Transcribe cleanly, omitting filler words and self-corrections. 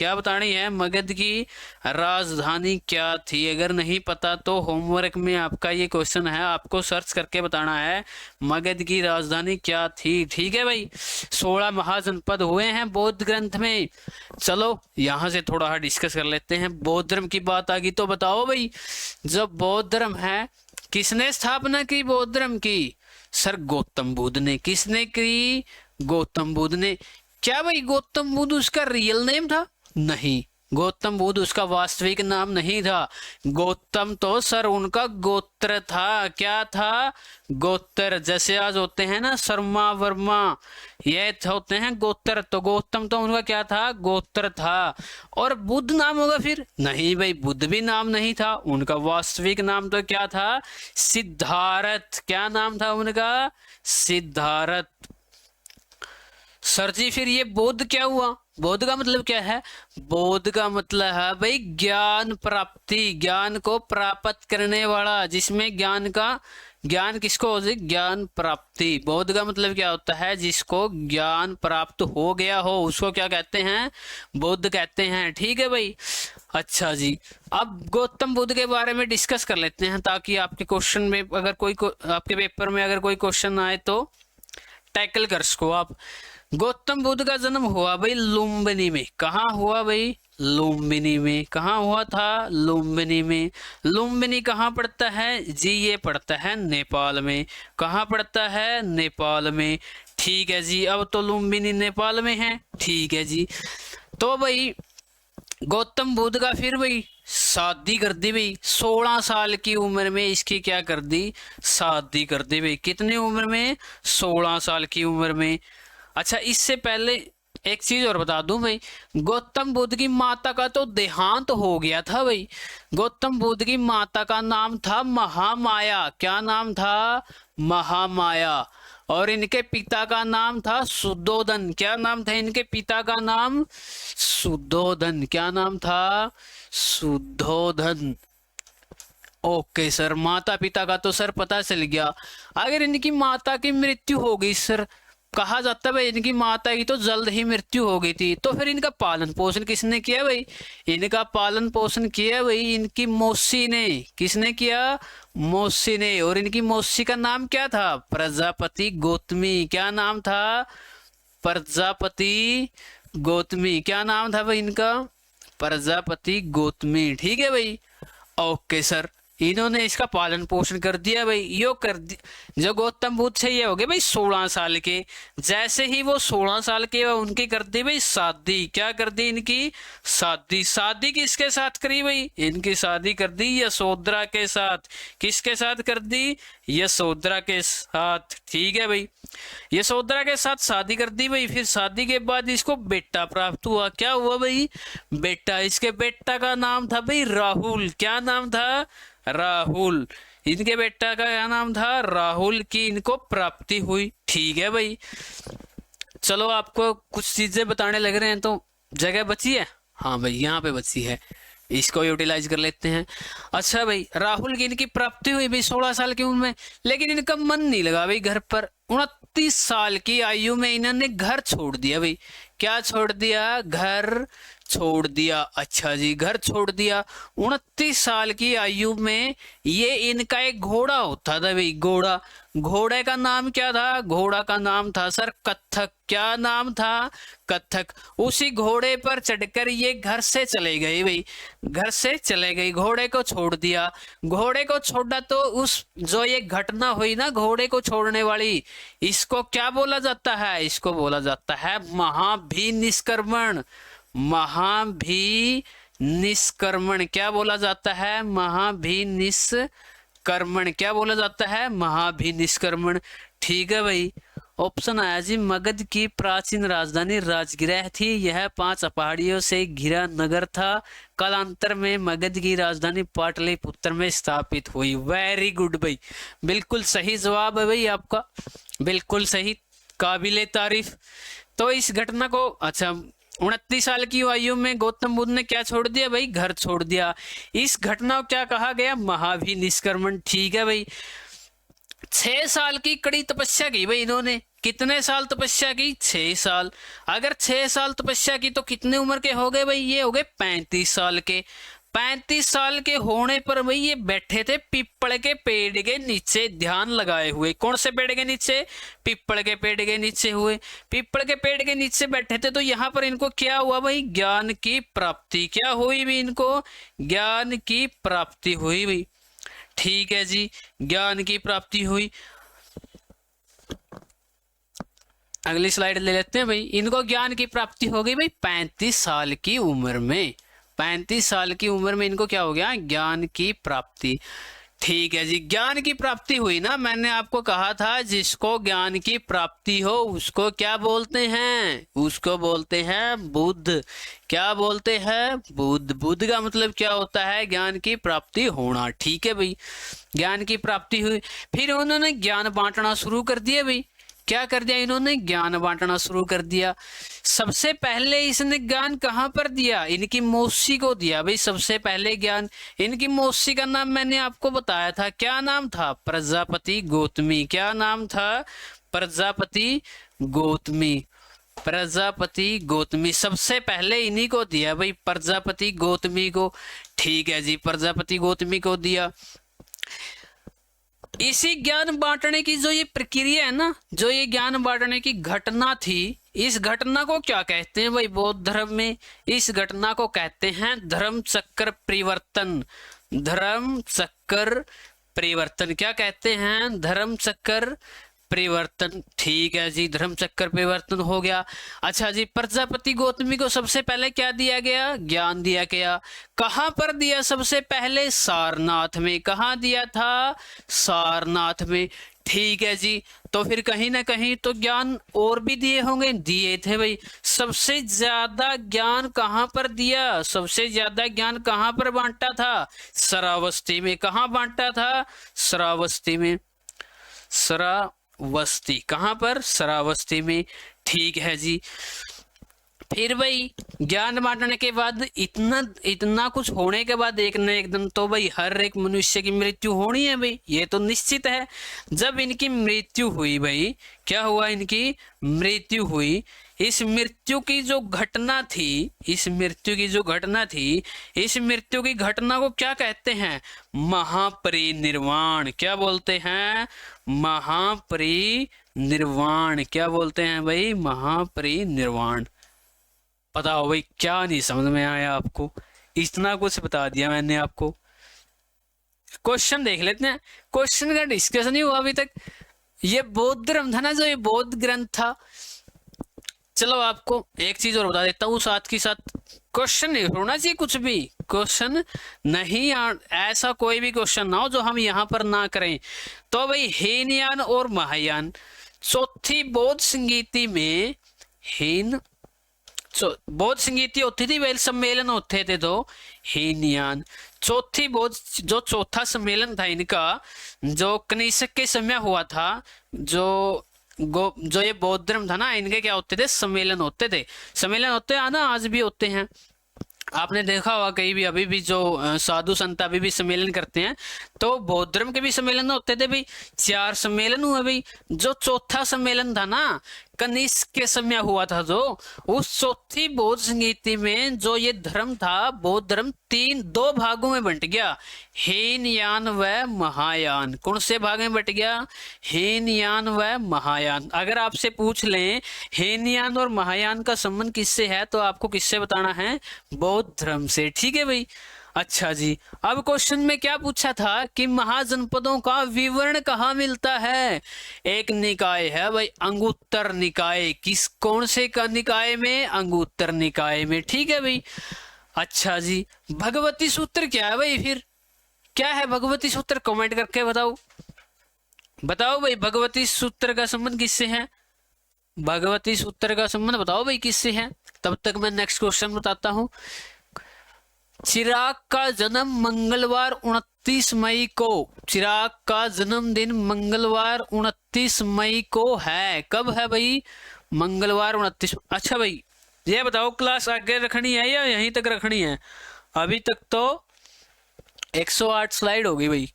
क्या बतानी है, मगध की राजधानी क्या थी। अगर नहीं पता तो होमवर्क में आपका ये क्वेश्चन है, आपको सर्च करके बताना है मगध की राजधानी क्या थी। ठीक है भाई, 16 महाजनपद हुए हैं बौद्ध ग्रंथ में। चलो यहाँ से थोड़ा डिस्कस कर लेते हैं। बौद्ध धर्म की बात आ गई तो बताओ भाई, जब बौद्ध धर्म है किसने स्थापना की बौद्ध धर्म की? सर गौतम बुद्ध ने। किसने की? गौतम बुद्ध ने। क्या भाई गौतम बुद्ध उसका रियल नेम था? नहीं, गौतम बुद्ध उसका वास्तविक नाम नहीं था। गौतम तो सर उनका गोत्र था। क्या था? गोत्र। जैसे आज होते हैं ना शर्मा वर्मा, ये होते हैं गोत्र, तो गौतम तो उनका क्या था? गोत्र था। और बुद्ध नाम होगा फिर? नहीं भाई, बुद्ध भी नाम नहीं था, उनका वास्तविक नाम तो क्या था? सिद्धार्थ। क्या नाम था उनका? सिद्धार्थ। सर जी फिर ये बौद्ध क्या हुआ? बौद्ध का मतलब क्या है? बौद्ध का मतलब है भाई ज्ञान प्राप्ति, ज्ञान को प्राप्त करने वाला, जिसमें ज्ञान किसको हो जाए? ज्ञान प्राप्ति। बौद्ध का मतलब क्या होता है? जिसको ज्ञान प्राप्त हो गया हो उसको क्या कहते हैं? बौद्ध कहते हैं। ठीक है भाई। अच्छा जी, अब गौतम बुद्ध के बारे में डिस्कस कर लेते हैं, ताकि आपके क्वेश्चन में अगर आपके पेपर में अगर कोई क्वेश्चन आए तो टैकल कर सको आप। गौतम बुद्ध का जन्म हुआ भाई लुम्बिनी में। कहाँ हुआ भाई? लुम्बिनी में। कहाँ हुआ था? लुम्बिनी में। लुम्बिनी कहाँ पड़ता है जी? ये पड़ता है नेपाल में। कहाँ पड़ता है? नेपाल में। ठीक है जी, अब तो लुम्बिनी नेपाल में है। ठीक है जी, तो भाई गौतम बुद्ध का फिर भाई शादी कर दी भाई। 16 साल की उम्र में इसकी क्या कर दी? शादी कर दी भाई। कितनी उम्र में? 16 साल की उम्र में। अच्छा, इससे पहले एक चीज और बता दूं भाई, गौतम बुद्ध की माता का तो देहांत हो गया था भाई। गौतम बुद्ध की माता का नाम था महामाया। क्या नाम था? महामाया। और इनके पिता का नाम था शुद्धोधन। क्या नाम था इनके पिता का नाम? शुद्धोधन। क्या नाम था? शुद्धोधन। ओके सर, माता पिता का तो सर पता चल गया। अगर इनकी माता की मृत्यु हो गई सर, कहा जाता है भाई इनकी माता की तो जल्द ही मृत्यु हो गई थी, तो फिर इनका पालन पोषण किसने किया भाई? इनका पालन पोषण किया भाई इनकी मौसी ने। किसने किया? मौसी ने। और इनकी मौसी का नाम क्या था? प्रजापति गौतमी। क्या नाम था? प्रजापति गौतमी। क्या नाम था भाई इनका? प्रजापति गौतमी। ठीक है भाई। ओके सर, इन्होंने इसका पालन पोषण कर दिया भाई। यो कर दिया जो गौतम बुद्ध से ये हो गए भाई 16 साल के। जैसे ही वो 16 साल के उनकी कर दी भाई शादी। क्या कर दी इनकी? शादी। शादी किसके साथ करी भाई? इनकी शादी कर दी यशोधरा के साथ। किसके साथ कर दी? यशोधरा के साथ। ठीक है भाई, यशोधरा के साथ शादी कर दी भाई। फिर शादी के बाद इसको बेटा प्राप्त हुआ। क्या हुआ भाई? बेटा। इसके बेटा का नाम था भाई राहुल। क्या नाम था? राहुल। इनके बेटा का क्या नाम था? राहुल की इनको प्राप्ति हुई। ठीक है भाई, चलो आपको कुछ चीजें बताने लग रहे हैं तो जगह बची है? हाँ भाई, यहाँ पे बची है, इसको यूटिलाइज कर लेते हैं। अच्छा भाई, राहुल की इनकी प्राप्ति हुई भाई 16 साल की उम्र में, लेकिन इनका मन नहीं लगा भाई घर पर। 29 साल की आयु में इन्होंने घर छोड़ दिया भाई। क्या छोड़ दिया? घर छोड़ दिया। अच्छा जी, घर छोड़ दिया। 29 साल की आयु में ये इनका एक घोड़ा होता था भाई, घोड़ा। घोड़े का नाम क्या था? घोड़ा का नाम था सर कत्थक। क्या नाम था? कत्थक। उसी घोड़े पर चढ़कर ये घर से चले गए भाई। घर से चले गए, घोड़े को छोड़ दिया। घोड़े को छोड़ा तो उस जो ये घटना हुई ना घोड़े को छोड़ने वाली, इसको क्या बोला जाता है? इसको बोला जाता है महाभिनिष्क्रमण। महाभिनिष्क्रमण। क्या बोला जाता है? महाभिनिष्क्रमण। क्या बोला जाता है? महाभिनिष्क्रमण। ठीक है भाई, ऑप्शन आया जी, मगध की प्राचीन राजधानी राजगृह थी। यह 5 पहाड़ियों से घिरा नगर था। कालांतर में मगध की राजधानी पाटलिपुत्र में स्थापित हुई। वेरी गुड भाई, बिल्कुल सही जवाब है भाई आपका, बिल्कुल सही, काबिले तारीफ। तो इस घटना को, अच्छा 29 साल की आयु में गौतम बुद्ध ने क्या छोड़ दिया भाई? घर छोड़ दिया। इस घटना को क्या कहा गया? महाभिनिष्क्रमण। ठीक है भाई, 6 साल की कड़ी तपस्या की भाई इन्होंने। कितने साल तपस्या की? 6 साल। अगर 6 साल तपस्या की तो कितने उम्र के हो गए भाई? ये हो गए 35 साल के। 35 साल के होने पर भाई ये बैठे थे पीपल के पेड़ के नीचे ध्यान लगाए हुए। कौन से पेड़ के नीचे? पीपल के पेड़ के नीचे हुए। पीपल के पेड़ के नीचे बैठे थे तो यहाँ पर इनको क्या हुआ भाई? ज्ञान की प्राप्ति। क्या हुई भी इनको? ज्ञान की प्राप्ति हुई भाई। ठीक है जी, ज्ञान की प्राप्ति हुई। अगली स्लाइड ले लेते हैं भाई। इनको ज्ञान की प्राप्ति हो गई भाई 35 साल की उम्र में। 35 साल की उम्र में इनको क्या हो गया? ज्ञान की प्राप्ति। ठीक है जी, ज्ञान की प्राप्ति हुई ना। मैंने आपको कहा था जिसको ज्ञान की प्राप्ति हो उसको क्या बोलते हैं? उसको बोलते हैं बुद्ध। क्या बोलते हैं? बुद्ध। बुद्ध का मतलब क्या होता है? ज्ञान की प्राप्ति होना। ठीक है भाई, ज्ञान की प्राप्ति हुई। फिर उन्होंने ज्ञान बांटना शुरू कर दिया भाई। क्या कर दिया इन्होंने? ज्ञान बांटना शुरू कर दिया। सबसे पहले इसने ज्ञान कहाँ पर दिया? इनकी मौसी को दिया भाई सबसे पहले ज्ञान। इनकी मौसी का नाम मैंने आपको बताया था, क्या नाम था? प्रजापति गौतमी। क्या नाम था? प्रजापति गौतमी। प्रजापति गौतमी सबसे पहले इन्हीं को दिया भाई, प्रजापति गौतमी को। ठीक है जी, प्रजापति गौतमी को दिया। इसी ज्ञान बांटने की जो ये प्रक्रिया है ना, जो ये ज्ञान बांटने की घटना थी, इस घटना को क्या कहते हैं भाई बौद्ध धर्म में? इस घटना को कहते हैं धर्म चक्र परिवर्तन। धर्म चक्र परिवर्तन। क्या कहते हैं? धर्म चक्र परिवर्तन। ठीक है जी, धर्म चक्र परिवर्तन हो गया। अच्छा जी, प्रजापति गौतमी को सबसे पहले क्या दिया गया? ज्ञान दिया गया। कहाँ पर दिया? सबसे पहले सारनाथ में। कहाँ दिया था? सारनाथ में। ठीक है जी, तो फिर कहीं ना कहीं तो ज्ञान और भी दिए होंगे। दिए थे भाई। सबसे ज्यादा ज्ञान कहाँ पर दिया? सबसे ज्यादा ज्ञान कहाँ पर बांटा था? श्रावस्ती में। कहाँ बांटा था? श्रावस्ती में। श्रावस्ती। कहाँ पर? श्रावस्ती में। ठीक है जी। फिर भाई ज्ञान बांटने के बाद इतना कुछ होने के बाद एक न एक दिन तो भाई हर एक मनुष्य की मृत्यु होनी है भाई, ये तो निश्चित है। जब इनकी मृत्यु हुई भाई, क्या हुआ? इनकी मृत्यु हुई। इस मृत्यु की जो घटना थी, इस मृत्यु की जो घटना थी, इस मृत्यु की घटना को क्या कहते हैं? महापरिनिर्वाण। क्या बोलते हैं? महापरिनिर्वाण। क्या बोलते हैं भाई? महापरिनिर्वाण। बताओ भाई क्या नहीं समझ में आया आपको? इतना कुछ बता दिया मैंने आपको। क्वेश्चन देख लेते हैं। क्वेश्चन का डिस्कशन ही हुआ अभी तक। ये बौद्ध धर्म था ना, जो ये बौद्ध ग्रंथ था। चलो आपको एक चीज और बता देता हूँ साथ के साथ। क्वेश्चन नहीं होना चाहिए कुछ भी। क्वेश्चन नहीं, ऐसा कोई भी क्वेश्चन ना हो जो हम यहाँ पर ना करें। तो भाई हीनयान और महायान, चौथी बौद्ध संगीति में बौद्ध संगीति होती थी, वेल सम्मेलन होते थे तो हीनयान। चौथी बौद्ध, जो चौथा सम्मेलन था इनका, जो कनिष्क के समय हुआ था, जो ये बौद्ध धर्म था ना, इनके क्या होते थे? सम्मेलन होते थे। सम्मेलन होते हैं ना, आज भी होते हैं। आपने देखा होगा कहीं भी, अभी भी जो साधु संत अभी भी सम्मेलन करते हैं, तो बौद्ध धर्म के भी सम्मेलन होते थे भाई। 4 सम्मेलन हुए भाई। जो चौथा सम्मेलन था ना, कनिष्क के समय हुआ था, जो उस चौथी बौद्ध संगीति में जो ये धर्म था, बौद्ध धर्म 2 भागों में बंट गया, हीनयान व महायान। कौन से भाग में बंट गया? हीनयान व महायान। अगर आपसे पूछ लें हीनयान और महायान का संबंध किससे है, तो आपको किससे बताना है? बौद्ध धर्म से। ठीक है भाई। अच्छा जी, अब क्वेश्चन में क्या पूछा था कि महाजनपदों का विवरण कहाँ मिलता है? एक निकाय है भाई, अंगुत्तर निकाय। कौन से का निकाय में? अंगुत्तर निकाय में। ठीक है भाई। अच्छा जी, भगवती सूत्र क्या है भाई? फिर क्या है भगवती सूत्र? कमेंट करके बताओ। बताओ भाई, भगवती सूत्र का संबंध किससे है? भगवती सूत्र का संबंध बताओ भाई किससे है। तब तक मैं नेक्स्ट क्वेश्चन बताता हूँ। चिराग का जन्म मंगलवार 29 मई को। चिराग का जन्मदिन मंगलवार 29 मई को है। कब है भाई? मंगलवार 29। अच्छा भाई, ये बताओ क्लास आगे रखनी है या यहीं तक रखनी है? अभी तक तो 108 स्लाइड होगी भाई।